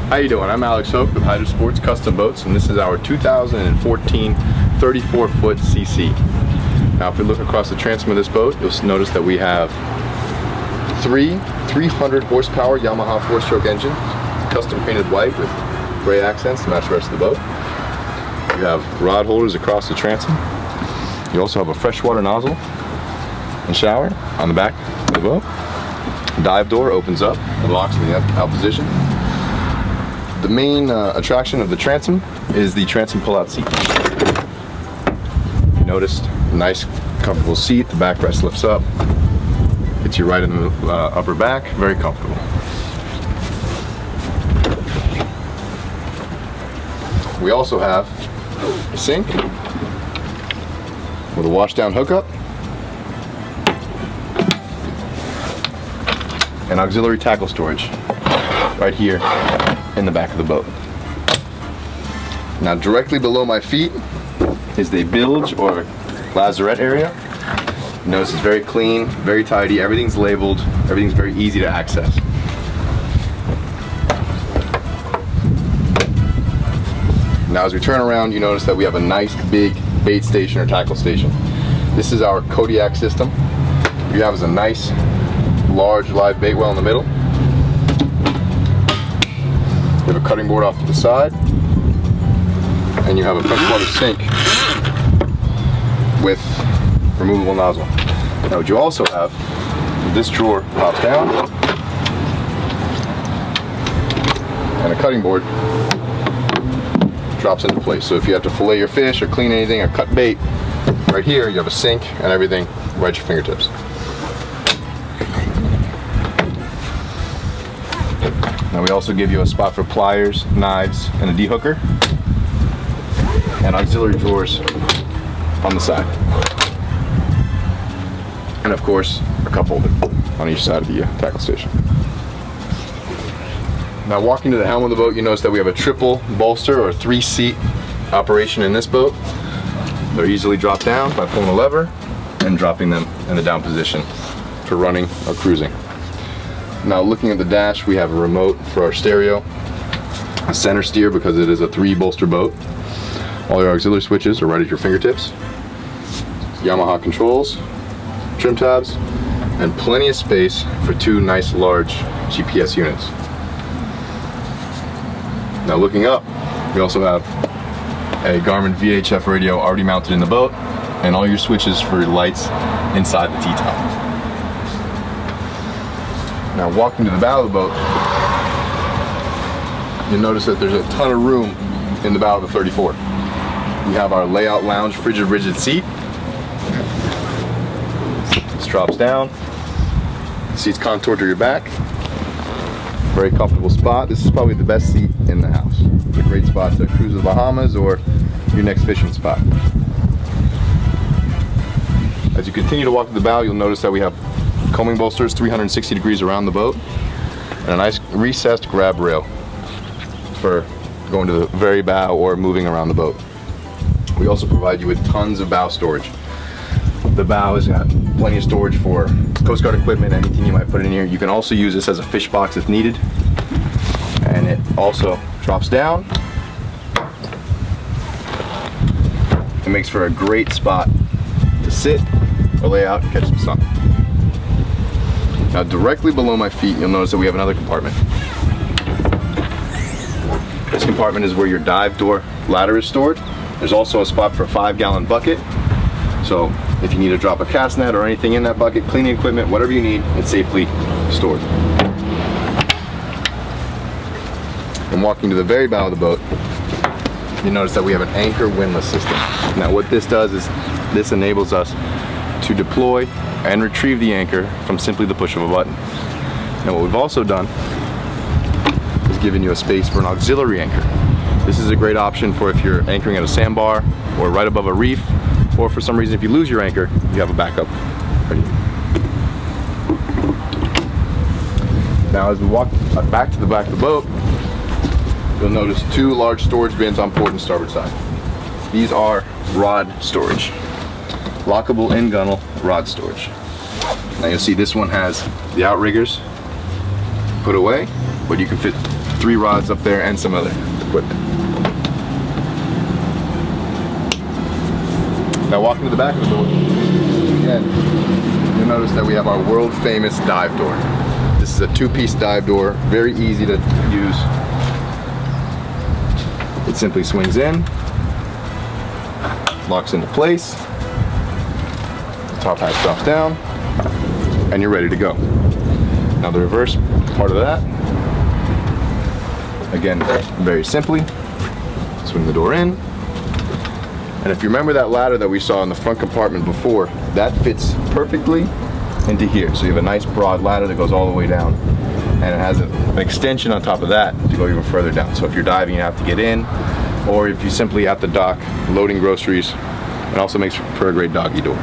How you doing? I'm Alex Hope with HydraSports Custom Boats, and this is our 2014 34-foot CC. Now, if we look across the transom of this boat, you'll notice that we have three 300 horsepower Yamaha 4-stroke engines, custom painted white with gray accents to match the rest of the boat. You have rod holders across the transom. You also have a freshwater nozzle and shower on the back of the boat. Dive door opens up and locks in the out position. The main attraction of the transom is the transom pull-out seat. You noticed, nice comfortable seat. The backrest lifts up, hits you right in the upper back, very comfortable. We also have a sink with a wash-down hookup and auxiliary tackle storage right here in the back of the boat. Now, directly below my feet is the bilge or lazarette area. You notice it's very clean, very tidy, everything's labeled, everything's very easy to access. Now, as we turn around, you notice that we have a nice big bait station or tackle station. This is our Kodiak system. What you have is a nice large live bait well in the middle. You have a cutting board off to the side, and you have a freshwater sink with removable nozzle. Now, what you also have, this drawer pops down, and a cutting board drops into place. So if you have to fillet your fish or clean anything or cut bait, right here you have a sink and everything right at your fingertips. Now, we also give you a spot for pliers, knives, and a de-hooker, and auxiliary drawers on the side. And of course, a cup holder on each side of the tackle station. Now, walking to the helm of the boat, you notice that we have a triple bolster or 3-seat operation in this boat. They're easily dropped down by pulling a lever and dropping them in the down position for running or cruising. Now, looking at the dash, we have a remote for our stereo, a center steer because it is a 3-bolster boat. All your auxiliary switches are right at your fingertips. Yamaha controls, trim tabs, and plenty of space for 2 nice large GPS units. Now, looking up, we also have a Garmin VHF radio already mounted in the boat, and all your switches for lights inside the T-top. Now, walking to the bow of the boat, you'll notice that there's a ton of room in the bow of the 34. We have our layout lounge frigid rigid seat. This drops down. The seat's contoured to your back. Very comfortable spot. This is probably the best seat in the house. It's a great spot to cruise the Bahamas or your next fishing spot. As you continue to walk to the bow, you'll notice that we have combing bolsters 360 degrees around the boat, and a nice recessed grab rail for going to the very bow or moving around the boat. We also provide you with tons of bow storage. The bow has got plenty of storage for Coast Guard equipment, anything you might put in here. You can also use this as a fish box if needed, and it also drops down. It makes for a great spot to sit or lay out and catch some sun. Now, directly below my feet, you'll notice that we have another compartment. This compartment is where your dive door ladder is stored. There's also a spot for a 5-gallon bucket. So if you need to drop a cast net or anything in that bucket, cleaning equipment, whatever you need, it's safely stored. And walking to the very bow of the boat, you notice that we have an anchor windlass system. Now, what this does is this enables us to deploy and retrieve the anchor from simply the push of a button. Now, what we've also done is given you a space for an auxiliary anchor. This is a great option for if you're anchoring at a sandbar or right above a reef, or for some reason if you lose your anchor, you have a backup ready. Now, as we walk back to the back of the boat, you'll notice 2 large storage bins on port and starboard side. These are rod storage. Lockable in-gunnel rod storage. Now, you'll see this one has the outriggers put away, but you can fit 3 rods up there and some other equipment. Now walking to the back of the door, again, you'll notice that we have our world famous dive door. This is a 2-piece dive door, very easy to use. It simply swings in, locks into place, the top hatch drops down, and you're ready to go. Now the reverse part of that, again, very simply, swing the door in. And if you remember that ladder that we saw in the front compartment before, that fits perfectly into here. So you have a nice broad ladder that goes all the way down. And it has an extension on top of that to go even further down. So if you're diving, you have to get in, or if you simply at the dock loading groceries, it also makes for a great doggy door.